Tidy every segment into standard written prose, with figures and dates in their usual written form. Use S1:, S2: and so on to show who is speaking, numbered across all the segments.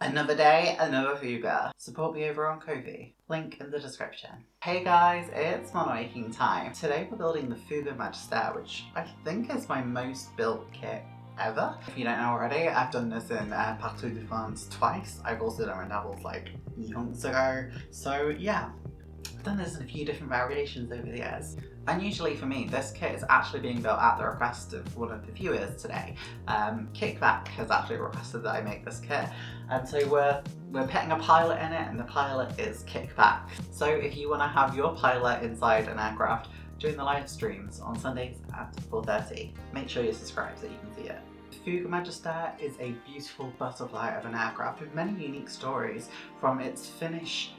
S1: Another day, another Fouga. Support me over on Ko-fi. Link in the description. Hey guys, it's model making time. Today we're building the Fouga Magister, which I think is my most built kit ever. If you don't know already, I've done this in Partout de France twice. I've also done Red Devils like months ago. So yeah, I've done this in a few different variations over the years. Unusually for me, this kit is actually being built at the request of one of the viewers today. Kickback has actually requested that I make this kit, and so we're putting a pilot in it, and the pilot is Kickback. So if you want to have your pilot inside an aircraft during the live streams on Sundays at 4:30, make sure you're subscribed so you can see it. The Fouga Magister is a beautiful butterfly of an aircraft with many unique stories, from its Finnish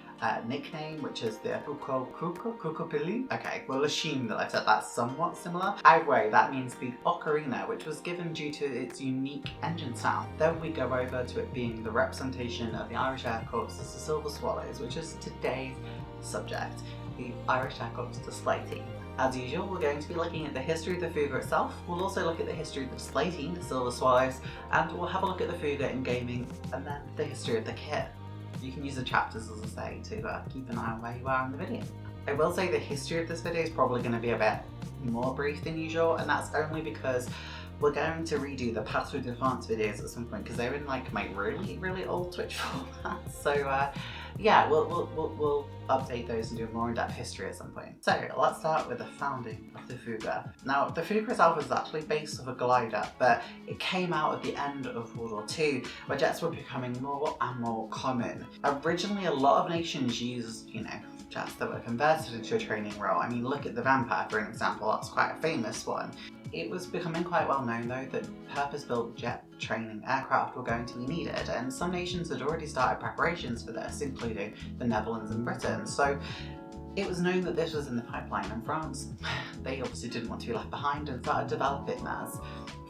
S1: nickname, which is the Kukupili. Okay, we'll assume that I said that's somewhat similar. Either way, that means the ocarina, which was given due to its unique engine sound. Then we go over to it being the representation of the Irish Air Corps as the Silver Swallows, which is today's subject, the Irish Air Corps display team. As usual, we're going to be looking at the history of the Fouga itself. We'll also look at the history of the display team, the Silver Swallows, and we'll have a look at the Fouga in gaming, and then the history of the kit. You can use the chapters, as I say, to keep an eye on where you are in the video. I will say the history of this video is probably going to be a bit more brief than usual, and that's only because we're going to redo the Partout de France videos at some point, because they're in like my really old Twitch format. So yeah, we'll update those and do a more in-depth history at some point. So let's start with the founding of the Fouga. Now, the Fouga itself is actually based off a glider, but it came out at the end of World War II, where jets were becoming more and more common. Originally, a lot of nations used, jets that were converted into a training role. I mean, look at the Vampire for an example, that's quite a famous one. It was becoming quite well known though that purpose-built jet training aircraft were going to be needed, and some nations had already started preparations for this, including the Netherlands and Britain. So it was known that this was in the pipeline, and France, they obviously didn't want to be left behind and started developing theirs.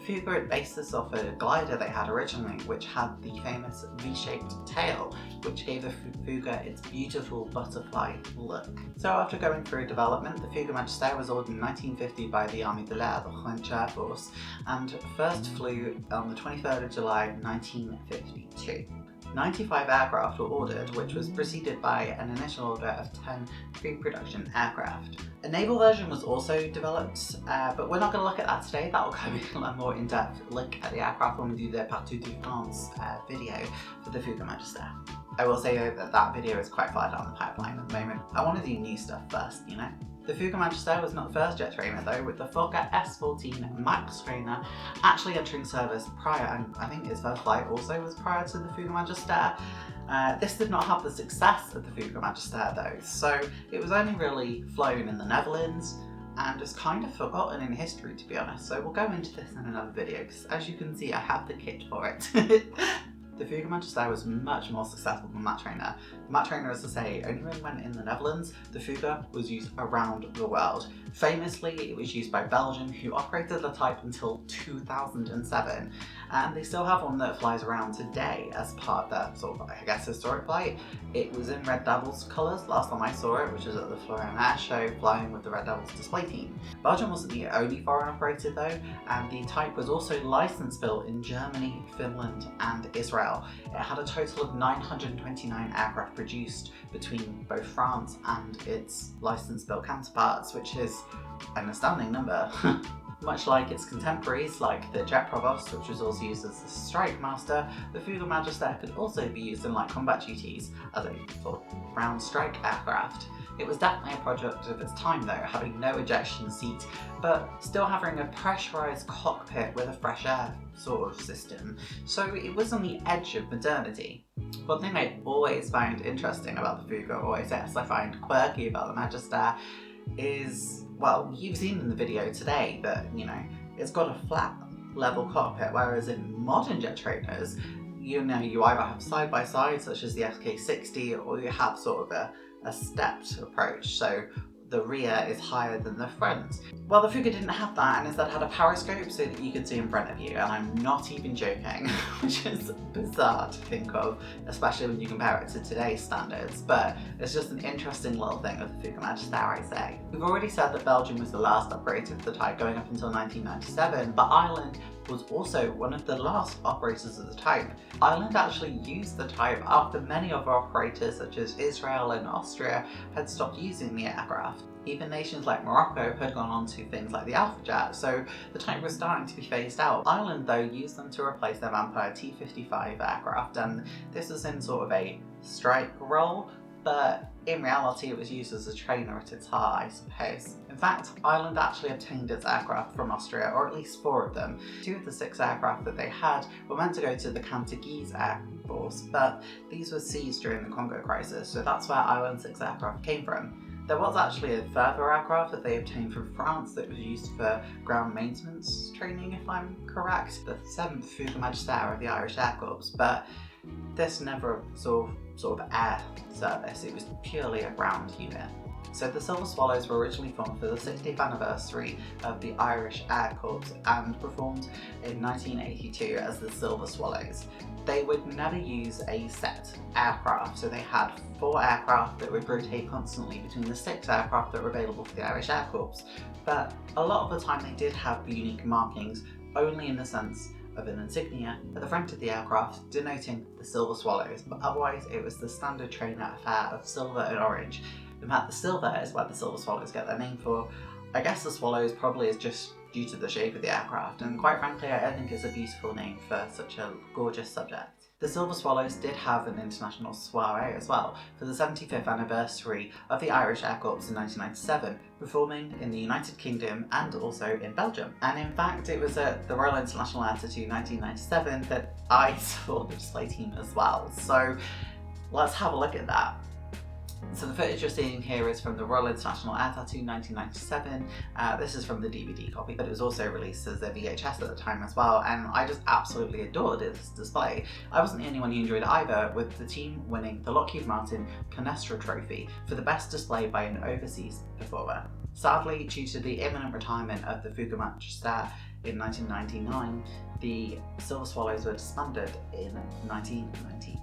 S1: Fouga had based this off a glider they had originally, which had the famous V-shaped tail, which gave the Fouga its beautiful butterfly look. So after going through development, the Fouga Magister was ordered in 1950 by the Armée de l'Air, the French Air Force, and first flew on the 23rd of July 1952. 95 aircraft were ordered, which was preceded by an initial order of 10 pre-production aircraft. A naval version was also developed, but we're not going to look at that today. That will go a more in-depth look at the aircraft when we do the Partout de France video for the Fouga Magister. I will say though that that video is quite far down the pipeline at the moment. I want to do new stuff first, The Fouga Magister was not the first jet trainer though, with the Fouga S-14 Max trainer actually entering service prior, and I think its first flight also was prior to the Fouga Magister. This did not have the success of the Fouga Magister though, so it was only really flown in the Netherlands and is kind of forgotten in history, to be honest. So we'll go into this in another video, because as you can see I have the kit for it. The Fouga Magister was much more successful than Mat Trainer. The Mat Trainer, as I say, only really went in the Netherlands. The Fouga was used around the world. Famously, it was used by Belgium, who operated the type until 2007. And they still have one that flies around today as part of their sort of, historic flight. It was in Red Devils colours last time I saw it, which was at the Florian Air Show, flying with the Red Devils display team. Belgium wasn't the only foreign operator though, and the type was also licence built in Germany, Finland and Israel. It had a total of 929 aircraft produced between both France and its licence-built counterparts, which is an astounding number. Much like its contemporaries, like the Jet Provost, which was also used as the Strike Master, the Fouga Magister could also be used in light combat duties as a sort of ground strike aircraft. It was definitely a product of its time though, having no ejection seat, but still having a pressurised cockpit with a fresh air sort of system, so it was on the edge of modernity. One thing I always find interesting about the Fouga, or I find quirky about the Magister, is, well, you've seen in the video today that, it's got a flat level cockpit, whereas in modern jet trainers, you either have side-by-side, such as the FK60, or you have sort of a stepped approach, so the rear is higher than the front. Well, the Fouga didn't have that, and instead had a periscope so that you could see in front of you, and I'm not even joking, which is bizarre to think of, especially when you compare it to today's standards, but it's just an interesting little thing of the Fouga Magister, I say. We've already said that Belgium was the last operator of the type, going up until 1997, but Ireland was also one of the last operators of the type. Ireland actually used the type after many other operators such as Israel and Austria had stopped using the aircraft. Even nations like Morocco had gone on to things like the Alpha Jet, so the type was starting to be phased out. Ireland though used them to replace their Vampire T-55 aircraft, and this was in sort of a strike role, but in reality it was used as a trainer at its heart, I suppose. In fact, Ireland actually obtained its aircraft from Austria, or at least 4 of them. 2 of the 6 aircraft that they had were meant to go to the Counter-Guise Air Force, but these were seized during the Congo crisis, so that's where Ireland's 6 aircraft came from. There was actually a further aircraft that they obtained from France that was used for ground maintenance training, if I'm correct, the 7th Fouga Magister of the Irish Air Corps, but this never saw sort of air service, it was purely a ground unit. So the Silver Swallows were originally formed for the 60th anniversary of the Irish Air Corps and performed in 1982 as the Silver Swallows. They would never use a set aircraft, so they had 4 aircraft that would rotate constantly between the 6 aircraft that were available for the Irish Air Corps. But a lot of the time they did have unique markings, only in the sense of an insignia at the front of the aircraft denoting the Silver Swallows, but otherwise it was the standard trainer affair of silver and orange. In fact, the silver is where the Silver Swallows get their name for. I guess the Swallows probably is just due to the shape of the aircraft, and quite frankly I think it's a beautiful name for such a gorgeous subject. The Silver Swallows did have an international soiree as well for the 75th anniversary of the Irish Air Corps in 1997, performing in the United Kingdom and also in Belgium. And in fact it was at the Royal International Air Tattoo 1997 that I saw the display team as well, so let's have a look at that. So the footage you're seeing here is from the Royal International Air Tattoo 1997. This is from the DVD copy, but it was also released as a VHS at the time as well, and I just absolutely adored this display. I wasn't the only one who enjoyed it either, with the team winning the Lockheed Martin Canestra Trophy for the best display by an overseas performer. Sadly, due to the imminent retirement of the Fouga Magister in 1999, the Silver Swallows were disbanded in 1998.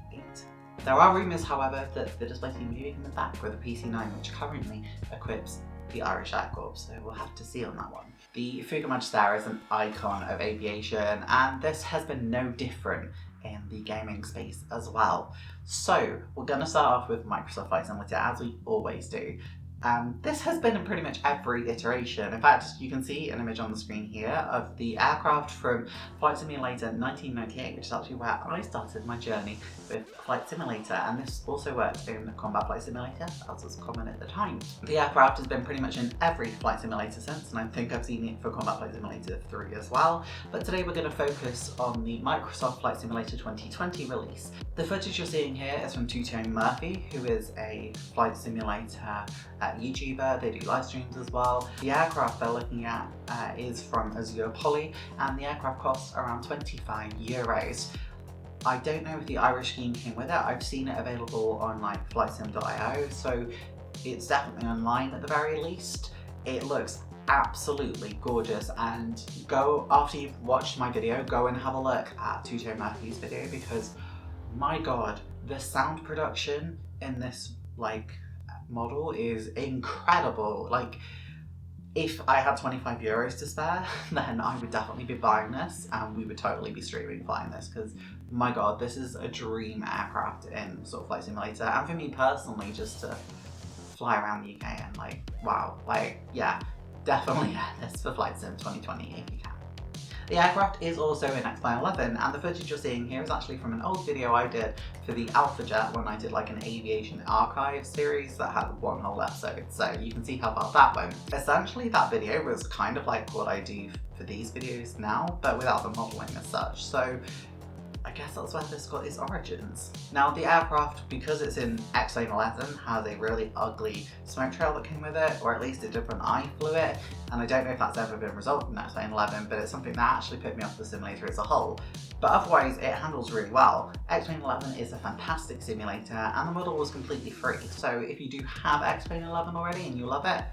S1: There are rumours, however, that the display team may be coming back with a PC-9, which currently equips the Irish Air Corps, so we'll have to see on that one. The Fouga Magister is an icon of aviation, and this has been no different in the gaming space as well. So we're going to start off with Microsoft Flight Simulator, as we always do. This has been in pretty much every iteration. In fact, you can see an image on the screen here of the aircraft from Flight Simulator 1998, which is actually where I started my journey with Flight Simulator, and this also worked in Combat Flight Simulator, as was common at the time. The aircraft has been pretty much in every Flight Simulator since, and I think I've seen it for Combat Flight Simulator 3 as well, but today we're going to focus on the Microsoft Flight Simulator 2020 release. The footage you're seeing here is from Two-Tone Murphy, who is a Flight Simulator YouTuber. They do live streams as well. The aircraft they're looking at is from Azure Poly, and the aircraft costs around €25. I don't know if the Irish scheme came with it. I've seen it available on like flightsim.io, so it's definitely online at the very least. It looks absolutely gorgeous, and after you've watched my video, go and have a look at Two-Tone Murphy's video, because my god, the sound production in this model is incredible. Like, if I had €25 to spare, then I would definitely be buying this, and we would totally be streaming flying this, because my god, this is a dream aircraft in sort of Flight Simulator, and for me personally, just to fly around the UK and wow, yeah, definitely get this for Flight Sim 2020 if you can. The aircraft is also in X911, and the footage you're seeing here is actually from an old video I did for the Alpha Jet when I did an aviation archive series that had 1 whole episode, so you can see how far that went. Essentially that video was kind of like what I do for these videos now, but without the modelling as such, so I guess that's where this got its origins. Now the aircraft, because it's in X911, has a really ugly smoke trail that came with it, or at least it did when I flew it, and I don't know if that's ever been resolved in X911, but it's something that actually put me off the simulator as a whole. But otherwise it handles really well. X911 is a fantastic simulator, and the model was completely free, so if you do have X911 already and you love it,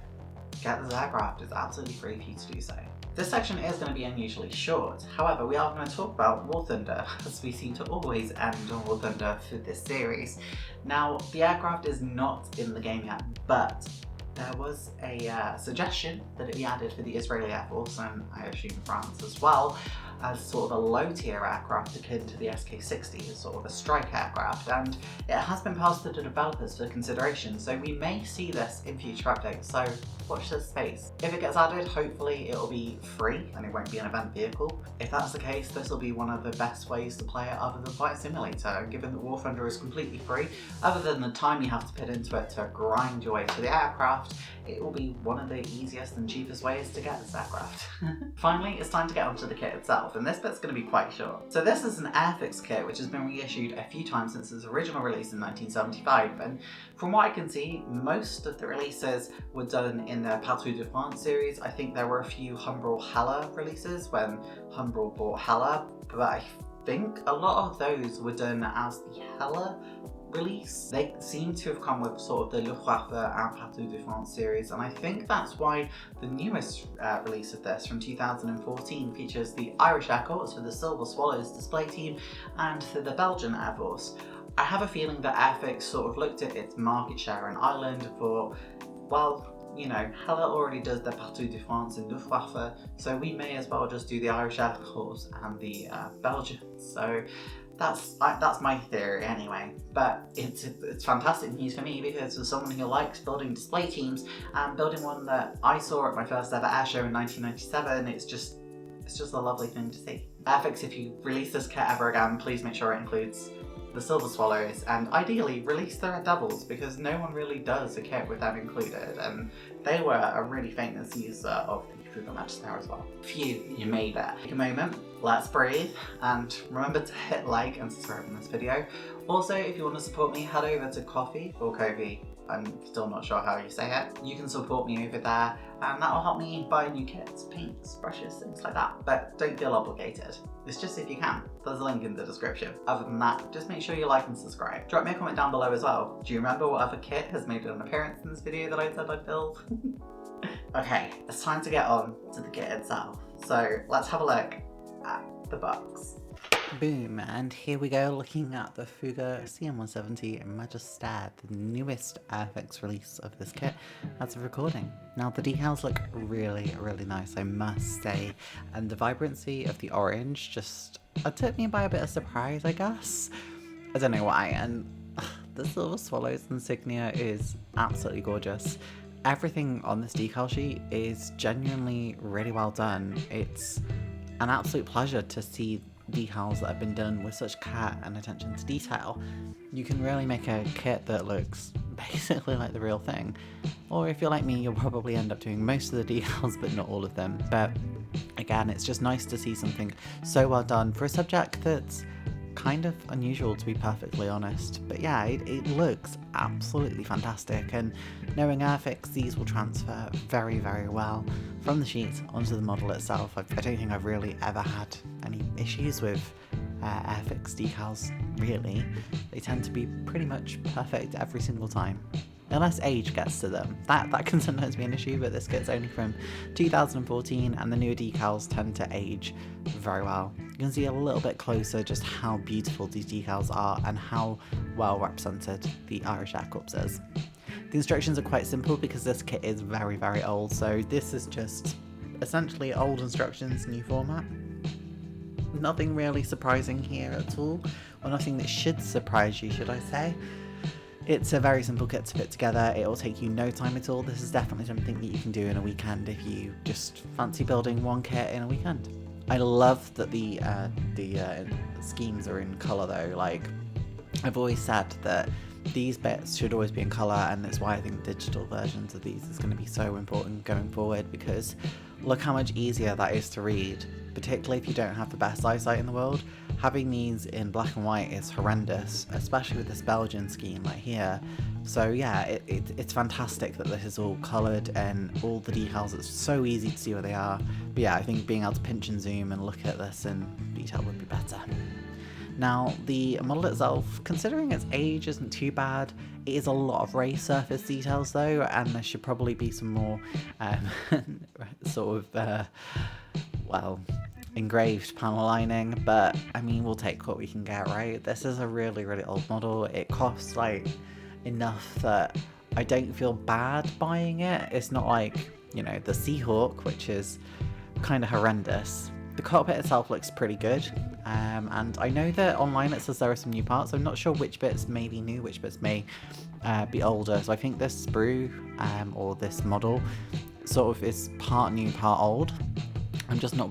S1: get this aircraft. It's absolutely free for you to do so. This section is going to be unusually short, however we are going to talk about War Thunder, as we seem to always end on War Thunder for this series. Now, the aircraft is not in the game yet, but there was a suggestion that it be added for the Israeli Air Force, and I assume France as well, as sort of a low-tier aircraft akin to the SK-60, sort of a strike aircraft, and it has been passed to the developers for consideration, so we may see this in future updates, so watch this space. If it gets added, hopefully it'll be free and it won't be an event vehicle. If that's the case, this will be one of the best ways to play it other than Flight Simulator, given that War Thunder is completely free. Other than the time you have to put into it to grind your way to the aircraft, it will be one of the easiest and cheapest ways to get this aircraft. Finally, it's time to get onto the kit itself, and this bit's going to be quite short. So this is an Airfix kit which has been reissued a few times since its original release in 1975, and from what I can see, most of the releases were done in the Patrouille de France series. I think there were a few Humbrol Hella releases when Humbrol bought Hella, but I think a lot of those were done as the Hella release. They seem to have come with sort of the Luftwaffe and Patrouille de France series, and I think that's why the newest release of this from 2014 features the Irish Air Corps for the Silver Swallows display team and for the Belgian Air Force. I have a feeling that Airfix sort of looked at its market share in Ireland and thought, well, you know, Hella already does the Patrouille de France and Luftwaffe, so we may as well just do the Irish Air Corps and the Belgians. So that's my theory anyway, but it's fantastic news for me because as someone who likes building display teams and building one that I saw at my first ever air show in 1997, it's just a lovely thing to see. Airfix, if you release this kit ever again, please make sure it includes the Silver Swallows, and ideally release the Red Devils, because no one really does a kit with them included, and they were a really famous user of the Fouga Magister as well. Phew, you made it. Take a moment, let's breathe, and remember to hit like and subscribe on this video. Also, if you want to support me, head over to Ko-fi or Ko-fi, I'm still not sure how you say it. You can support me over there, and that will help me buy new kits, paints, brushes, things like that. But don't feel obligated. It's just if you can. There's a link in the description. Other than that, just make sure you like and subscribe. Drop me a comment down below as well. Do you remember what other kit has made an appearance in this video that I said I'd build? Okay, it's time to get on to the kit itself. So let's have a look at the box. Boom, and here we go looking at the Fouga CM170 Magister, the newest Airfix release of this kit as of recording. Now the decals look really, really nice, I must say, and the vibrancy of the orange just took me by a bit of surprise, I guess. I don't know why, and the Silver Swallows insignia is absolutely gorgeous. Everything on this decal sheet is genuinely really well done. It's an absolute pleasure to see decals that have been done with such care and attention to detail. You can really make a kit that looks basically like the real thing. Or if you're like me, you'll probably end up doing most of the decals but not all of them. But again, it's just nice to see something so well done for a subject that's kind of unusual, to be perfectly honest. But yeah, it looks absolutely fantastic, and knowing Airfix, these will transfer very, very well from the sheet onto the model itself. I don't think I've really ever had any issues with Airfix decals, really. They tend to be pretty much perfect every single time. Unless age gets to them. That can sometimes be an issue, but this kit's only from 2014 and the newer decals tend to age very well. You can see a little bit closer just how beautiful these decals are and how well represented the Irish Air Corps is. The instructions are quite simple because this kit is very, very old, so this is just essentially old instructions, new format. Nothing really surprising here at all, or nothing that should surprise you, should I say. It's a very simple kit to put together, it will take you no time at all. This is definitely something that you can do in a weekend if you just fancy building one kit in a weekend. I love that the schemes are in colour though. Like, I've always said that these bits should always be in colour, and that's why I think digital versions of these is going to be so important going forward, because look how much easier that is to read, particularly if you don't have the best eyesight in the world. Having these in black and white is horrendous, especially with this Belgian scheme right here. So yeah, it's fantastic that this is all coloured and all the decals, it's so easy to see where they are. But yeah, I think being able to pinch and zoom and look at this in detail would be better. Now, the model itself, considering its age isn't too bad, it is a lot of raised surface details though, and there should probably be some more well, engraved panel lining, but I mean, we'll take what we can get, right? This is a really, really old model. It costs like enough that I don't feel bad buying it. It's not like, you know, the Seahawk, which is kind of horrendous. the cockpit itself looks pretty good, and I know that online it says there are some new parts. I'm not sure which bits may be new, which bits may be older. So I think this sprue, or this model, sort of is part new, part old. I'm just not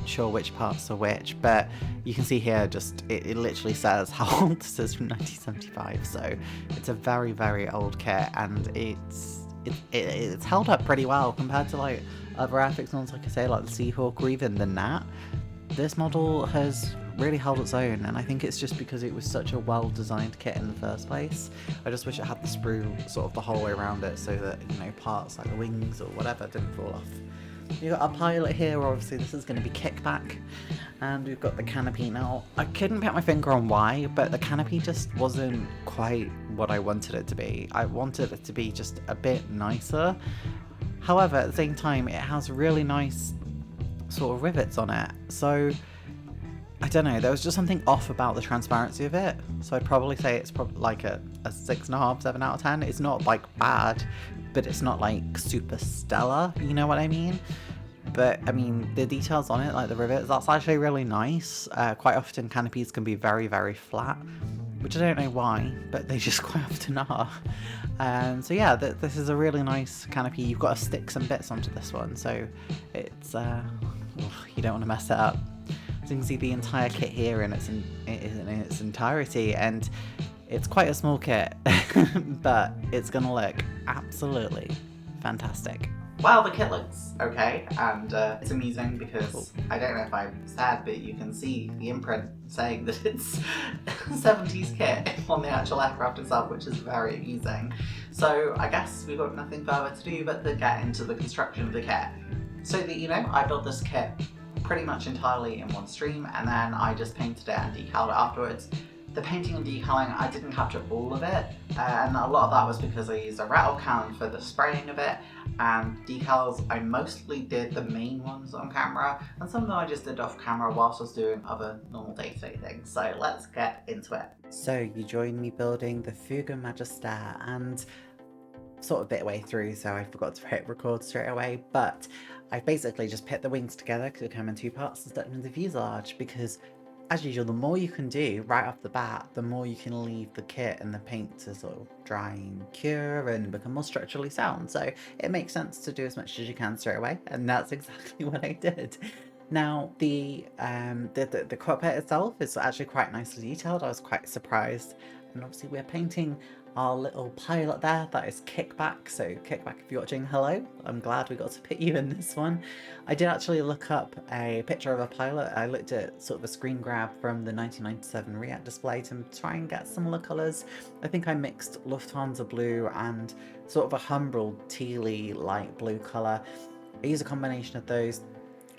S1: sure which parts are which, but you can see here just it literally says how old this is, from 1975. So it's a very, very old kit, and it's held up pretty well compared to like other Airfix ones, like I say, like the Seahawk or even the Nat. This model has really held its own, and I think it's just because it was such a well-designed kit in the first place. I just wish it had the sprue sort of the whole way around it, so that, you know, parts like the wings or whatever didn't fall off. You've got a pilot here, obviously this is going to be kickback, and we've got the canopy. Now, I couldn't put my finger on why, but the canopy just wasn't quite what I wanted it to be. I wanted it to be just a bit nicer. However, at the same time, it has really nice sort of rivets on it, so I don't know, there was just something off about the transparency of it. So I'd probably say it's probably like a 6.5, 7 out of 10. It's not like bad, but it's not like super stellar, you know what I mean? But I mean, the details on it, like the rivets, that's actually really nice. Quite often canopies can be very, very flat, which I don't know why, but they just quite often are. So yeah, this is a really nice canopy. You've got to stick some bits onto this one, so it's you don't want to mess it up. So you can see the entire kit here in its entirety, and it's quite a small kit, but it's gonna look absolutely fantastic. Well, the kit looks okay, and it's amusing because I don't know if I said, but you can see the imprint saying that it's a 70s kit on the actual aircraft itself, which is very amusing. So I guess we've got nothing further to do but to get into the construction of the kit. So that you know, I built this kit pretty much entirely in one stream, and then I just painted it and decaled it afterwards. The painting and decaling, I didn't capture all of it, and a lot of that was because I used a rattle can for the spraying of it, and decals, I mostly did the main ones on camera, and some of them I just did off camera whilst I was doing other normal day-to-day things. So let's get into it. So you joined me building the Fouga Magister, and sort of a bit way through, so I forgot to hit record straight away, but I basically just put the wings together because they come in two parts and stuck them in the fuselage, because as usual, the more you can do right off the bat, the more you can leave the kit and the paint to sort of dry and cure and become more structurally sound. So it makes sense to do as much as you can straight away, and that's exactly what I did. Now, the cockpit itself is actually quite nicely detailed. I was quite surprised. And obviously we're painting our little pilot there, that is Kickback. So Kickback, if you're watching, hello. I'm glad we got to put you in this one. I did actually look up a picture of a pilot. I looked at sort of a screen grab from the 1997 React display to try and get similar colours. I think I mixed Lufthansa blue and sort of a Humbrol tealy light blue colour. I used a combination of those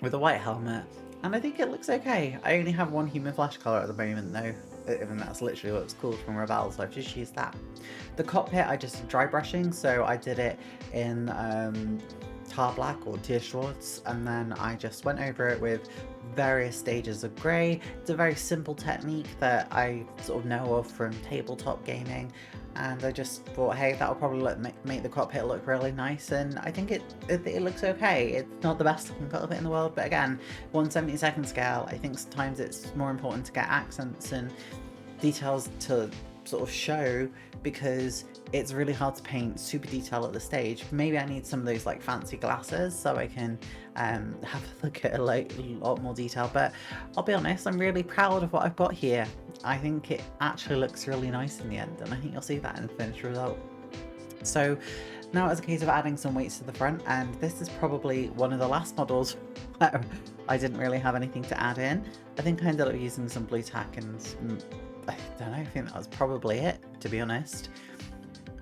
S1: with a white helmet, and I think it looks okay. I only have one human flash colour at the moment though, and that's literally what it's called from Ravel, so I've just used that. The cockpit I just did dry brushing, so I did it in tar black or Tierschwarz, and then I just went over it with various stages of grey. It's a very simple technique that I sort of know of from tabletop gaming, and I just thought, hey, that'll probably make the cockpit look really nice, and I think it looks okay. It's not the best looking cockpit in the world, but again, 1/72 scale, I think sometimes it's more important to get accents and details to sort of show, because it's really hard to paint super detail at the stage. Maybe I need some of those like fancy glasses so I can have a look at a lot more detail, but I'll be honest, I'm really proud of what I've got here. I think it actually looks really nice in the end, and I think you'll see that in the finished result. So now it's a case of adding some weights to the front, and this is probably one of the last models where I didn't really have anything to add in. I think I ended up using some blue tack, and I don't know, I think that was probably it, to be honest.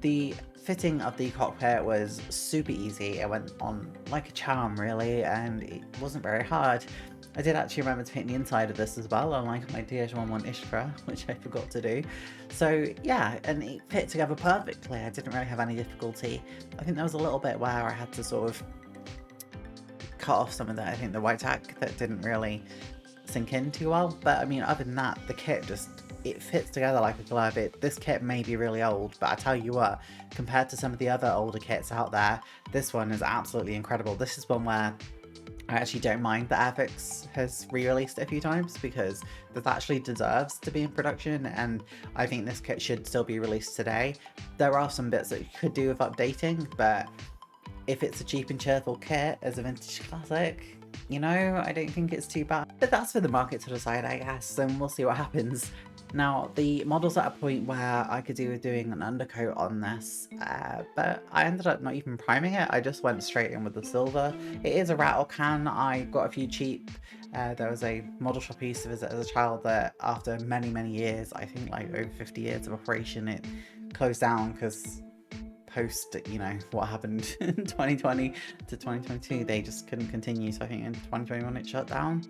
S1: The fitting of the cockpit was super easy. It went on like a charm really, and it wasn't very hard. I did actually remember to paint the inside of this as well, unlike my DH11 Ishtra, which I forgot to do. So yeah, and it fit together perfectly. I didn't really have any difficulty. I think there was a little bit where I had to sort of cut off some of the, I think the white tack that didn't really sink in too well, but I mean, other than that, the kit just, it fits together like a glove. This kit may be really old, but I tell you what, compared to some of the other older kits out there, this one is absolutely incredible. This is one where I actually don't mind that Airfix has re-released it a few times, because this actually deserves to be in production, and I think this kit should still be released today. There are some bits that you could do with updating, but if it's a cheap and cheerful kit as a vintage classic, you know, I don't think it's too bad. But that's for the market to decide, I guess, and we'll see what happens. Now, the model's at a point where I could do with doing an undercoat on this, but I ended up not even priming it. I just went straight in with the silver. It is a rattle can. I got a few cheap. There was a model shop I used to visit as a child that after many, many years, I think like over 50 years of operation, it closed down because post, you know, what happened in 2020 to 2022, they just couldn't continue. So I think in 2021 it shut down.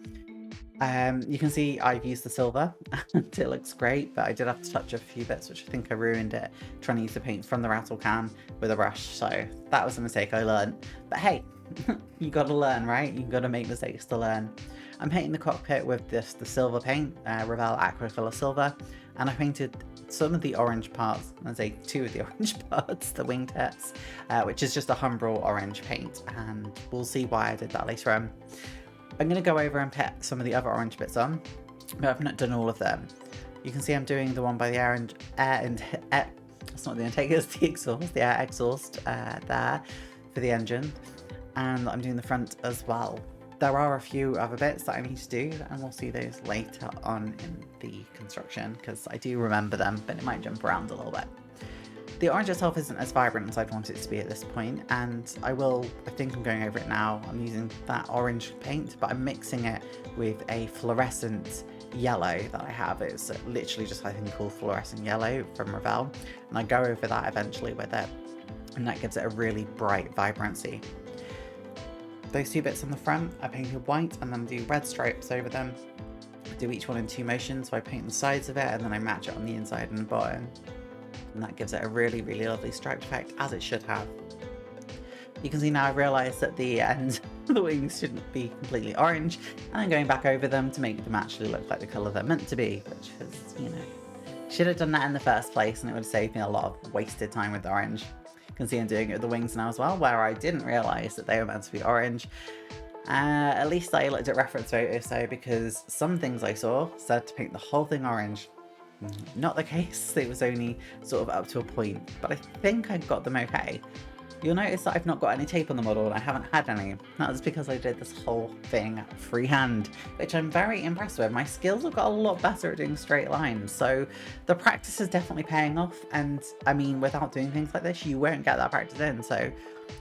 S1: You can see I've used the silver and it looks great, but I did have to touch up a few bits, which I think I ruined it trying to use the paint from the rattle can with a brush. So that was a mistake I learned. But hey, you gotta learn, right? You gotta make mistakes to learn. I'm painting the cockpit with the silver paint, Revell Aquacolor Silver, and I painted some of the orange parts, I'd say 2 of the orange parts, the wingtips, which is just a Humbrol orange paint, and we'll see why I did that later on. I'm going to go over and put some of the other orange bits on, but I've not done all of them. You can see I'm doing the one by the air it's not the intake, it's the exhaust, the air exhaust there for the engine, and I'm doing the front as well. There are a few other bits that I need to do, and we'll see those later on in the construction, because I do remember them, but it might jump around a little bit. The orange itself isn't as vibrant as I'd want it to be at this point, and I think I'm going over it now. I'm using that orange paint, but I'm mixing it with a fluorescent yellow that I have. It's literally just, I think, called fluorescent yellow from Revell, and I go over that eventually with it, and that gives it a really bright vibrancy. Those 2 bits on the front, I painted white and then do red stripes over them. I do each one in 2 motions, so I paint the sides of it and then I match it on the inside and the bottom. And that gives it a really, really lovely striped effect, as it should have. You can see now I've realised that the ends of the wings shouldn't be completely orange, and I'm going back over them to make them actually look like the colour they're meant to be, which is, you know, should have done that in the first place, and it would have saved me a lot of wasted time with the orange. You can see I'm doing it with the wings now as well, where I didn't realise that they were meant to be orange. At least I looked at reference photos though, because some things I saw said to paint the whole thing orange. Not the case, it was only sort of up to a point, but I think I got them okay. You'll notice that I've not got any tape on the model and I haven't had any. That's because I did this whole thing freehand, which I'm very impressed with. My skills have got a lot better at doing straight lines, so the practice is definitely paying off, and I mean, without doing things like this, you won't get that practice in, so,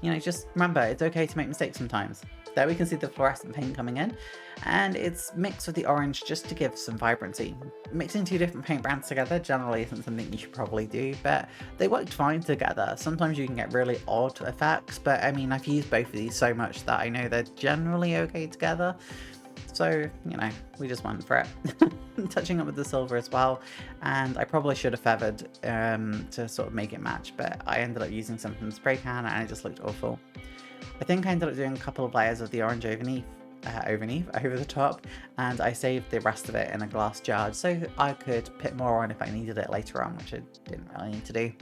S1: you know, just remember, it's okay to make mistakes sometimes. There we can see the fluorescent paint coming in, and it's mixed with the orange just to give some vibrancy. Mixing 2 different paint brands together generally isn't something you should probably do, but they worked fine together. Sometimes you can get really odd effects, but I mean, I've used both of these so much that I know they're generally okay together. So, you know, we just went for it. Touching up with the silver as well, and I probably should have feathered to sort of make it match, but I ended up using some from the spray can and it just looked awful. I think I ended up doing a couple of layers of the orange over the top, and I saved the rest of it in a glass jar so I could put more on if I needed it later on, which I didn't really need to do.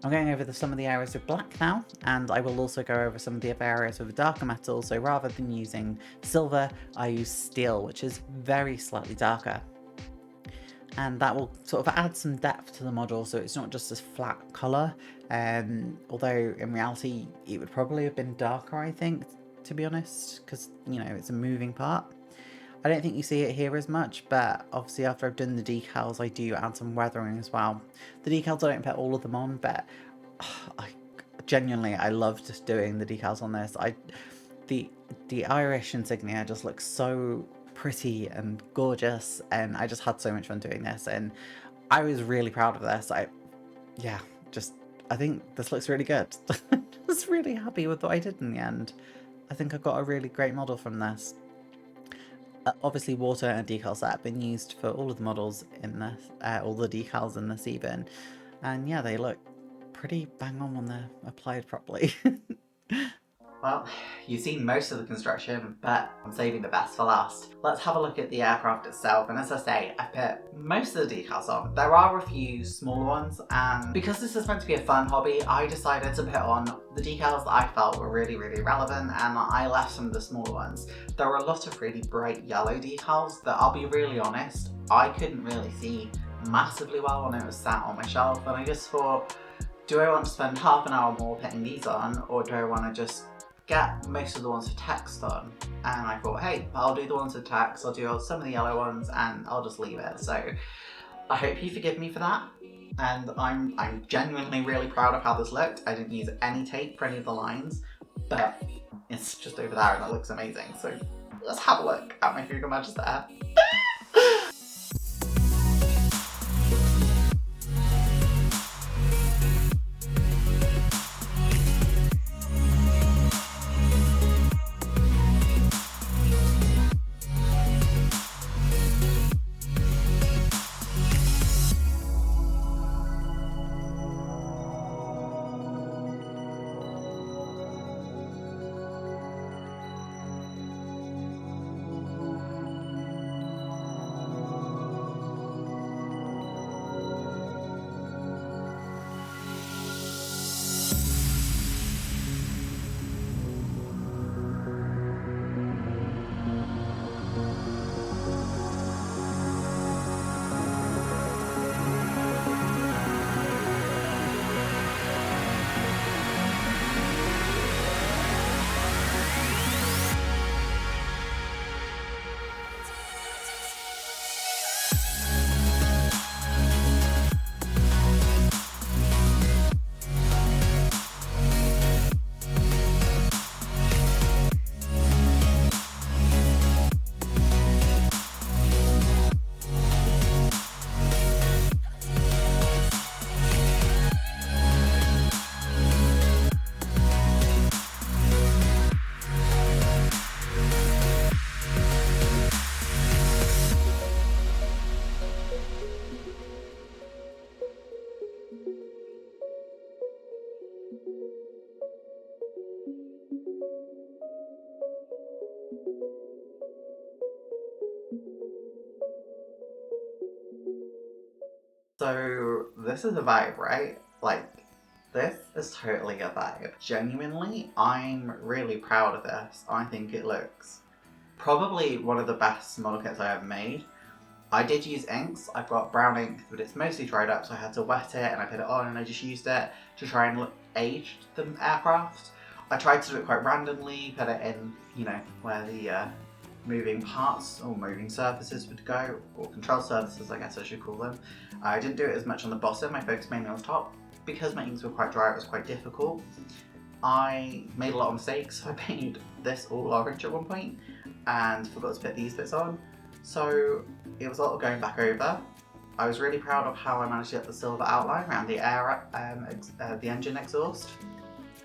S1: I'm going over some of the areas with black now, and I will also go over some of the other areas with a darker metal, so rather than using silver, I use steel, which is very slightly darker. And that will sort of add some depth to the model, so it's not just this flat colour, although in reality it would probably have been darker, I think, to be honest, because, you know, it's a moving part. I don't think you see it here as much, but obviously after I've done the decals, I do add some weathering as well. The decals, I don't put all of them on, but I love just doing the decals on this. The Irish insignia just looks so pretty and gorgeous, and I just had so much fun doing this, and I was really proud of this. I think this looks really good. I was really happy with what I did in the end. I think I got a really great model from this. Obviously water and decal set have been used for all of the models in this, all the decals in this even, and yeah, they look pretty bang on when they're applied properly. Well, you've seen most of the construction, but I'm saving the best for last. Let's have a look at the aircraft itself, and as I say, I put most of the decals on. There are a few smaller ones, and because this is meant to be a fun hobby, I decided to put on the decals that I felt were really relevant, and I left some of the smaller ones. There were a lot of really bright yellow decals that, I'll be really honest, I couldn't really see massively well when it was sat on my shelf, and I just thought, do I want to spend half an hour more putting these on, or do I want to just get most of the ones with text on? And I thought, hey, I'll do the ones with text, I'll do some of the yellow ones, and I'll just leave it. So I hope you forgive me for that. And I'm genuinely really proud of how this looked. I didn't use any tape for any of the lines, but it's just over there and it looks amazing. So let's have a look at my Fouga Magister. So this is a vibe, right? Like, this is totally a vibe. Genuinely, I'm really proud of this. I think it looks probably one of the best model kits I ever made. I did use inks. I've got brown ink, but it's mostly dried up, so I had to wet it and I put it on and I just used it to try and age the aircraft. I tried to do it quite randomly, put it in, you know, where the moving parts or moving surfaces would go, or control surfaces I guess I should call them. I didn't do it as much on the bottom, I focused mainly on the top. Because my inks were quite dry, it was quite difficult. I made a lot of mistakes, so I painted this all orange at one point and forgot to put these bits on. So it was a lot of going back over. I was really proud of how I managed to get the silver outline around the the engine exhaust.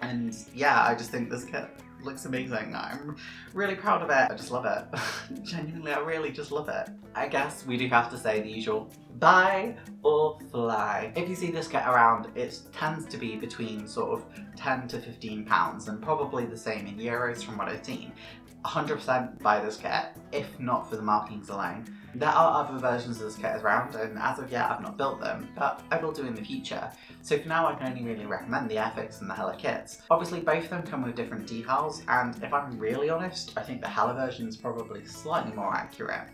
S1: And yeah, I just think this kit looks amazing. I'm really proud of it. I just love it. Genuinely, I really just love it. I guess we do have to say the usual buy or fly. If you see this kit around, it tends to be between sort of 10 to 15 pounds and probably the same in euros from what I've seen. 100% buy this kit, if not for the markings alone. There are other versions of this kit around, and as of yet I've not built them, but I will do in the future. So for now I can only really recommend the Airfix and the Hella kits. Obviously both of them come with different decals, and if I'm really honest, I think the Hella version is probably slightly more accurate.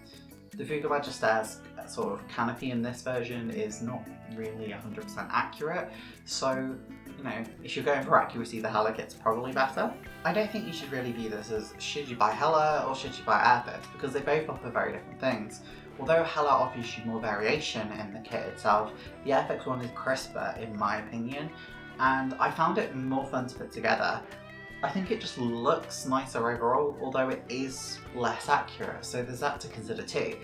S1: The Fouga Magister's sort of canopy in this version is not really 100% accurate, so you know, if you're going for accuracy, the Hella kit's probably better. I don't think you should really view this as should you buy Hella or should you buy Airfix, because they both offer very different things. Although Hella offers you more variation in the kit itself, the Airfix one is crisper in my opinion, and I found it more fun to put together. I think it just looks nicer overall, although it is less accurate, so there's that to consider too.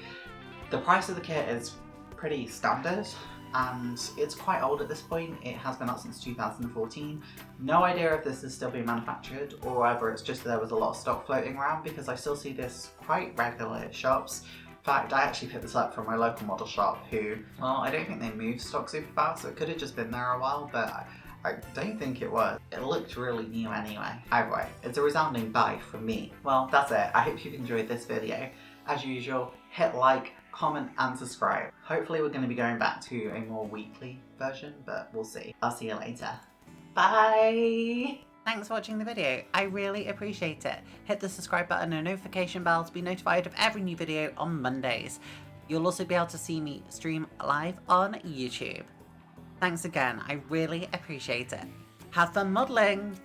S1: The price of the kit is pretty standard, and it's quite old at this point. It has been out since 2014. No idea if this is still being manufactured or whether it's just there was a lot of stock floating around, because I still see this quite regularly at shops. In fact, I actually picked this up from my local model shop who, well, I don't think they move stock super fast, so it could have just been there a while, but I don't think it was. It looked really new anyway. Either way, it's a resounding bye from me. Well, that's it. I hope you've enjoyed this video. As usual, hit like, comment and subscribe. Hopefully we're going to be going back to a more weekly version, but we'll see. I'll see you later. Bye! Thanks for watching the video. I really appreciate it. Hit the subscribe button and notification bell to be notified of every new video on Mondays. You'll also be able to see me stream live on YouTube. Thanks again, I really appreciate it. Have fun modelling!